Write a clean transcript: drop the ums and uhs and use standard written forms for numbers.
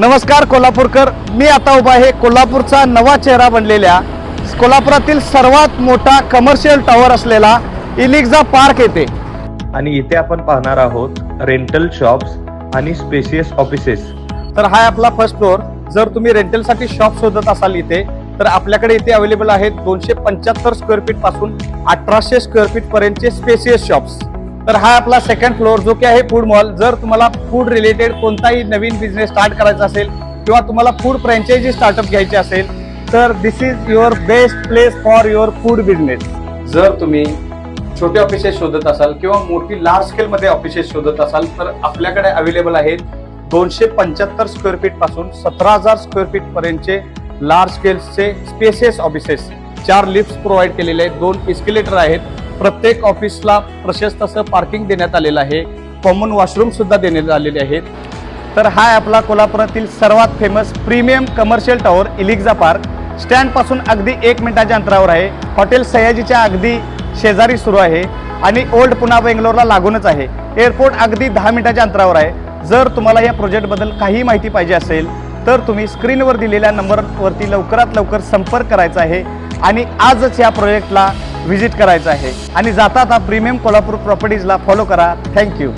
नमस्कार कोल्हापूरकर, मी आता उभा आहे कोल्हापूरचा नवा चेहरा बनलेल्या कोल्हापुरातील सर्वात मोठा कमर्शियल टॉवर असलेला इलिक्झा पार्क येथे। आणि इथे आपण पाहणार आहोत रेंटल शॉप्स आणि स्पेशियस ऑफिसेस। तर हा आपला फर्स्ट फ्लोअर। जर तुम्ही रेंटलसाठी शॉप शोधत असाल इथे तर आपल्याकडे इथे अवेलेबल आहेत 275 स्क्वेअर फीट पासून 1800 स्क्वेअर फीट पर्यंतचे स्पेशियस शॉप्स। तर हा आपला सेकंड फ्लोअर जो की आहे फूड मॉल। जर तुम्हाला फूड रिलेटेड कोणताही नवीन बिझनेस स्टार्ट करायचा असेल किंवा तुम्हाला फूड फ्रँचायझी स्टार्टअप घ्यायची असेल तर this is your best place for your food business. जर तुम्ही छोटे ऑफिसेस शोधत असाल किंवा मोठी लार्ज स्केल मध्ये ऑफिसेस शोधत असाल तर आपल्याकडे अवेलेबल आहेत 275 स्क्वेअर फीट पासून 17,000 स्क्वेअर फीट पर्यंतचे लार्ज स्केलचे स्पेसेस ऑफिसेस। 4 लिफ्ट प्रोव्हाइड केलेले आहेत, 2 एस्केलेटर आहेत। प्रत्येक ऑफिसला प्रशस्त असं पार्किंग देण्यात आलेलं आहे, कॉमन वॉशरूम सुद्धा देण्यात आलेले आहेत। तर हा आपला कोल्हापुरातील सर्वात famous premium commercial tower Elixa park stand पासून अगदी 1 मिनिटाच्या अंतरावर आहे। हॉटेल सयाजीच्या अगदी शेजारी सुरू आहे आणि ओल्ड पुणा बेंगलोरला लागूनच आहे। एअरपोर्ट अगदी 10 मिनिटाच्या अंतरावर आहे। जर तुम्हाला या प्रोजेक्ट बद्दल काही माहिती पाहिजे असेल तर तुम्ही स्क्रीनवर दिलेल्या नंबरवरती लवकरात लवकर संपर्क करायचा आहे आणि आजच या प्रोजेक्टला व्हिजिट करायचं आहे। आणि जाता प्रीमियम कोल्हापूर प्रॉपर्टीजला फॉलो करा। थँक्यू।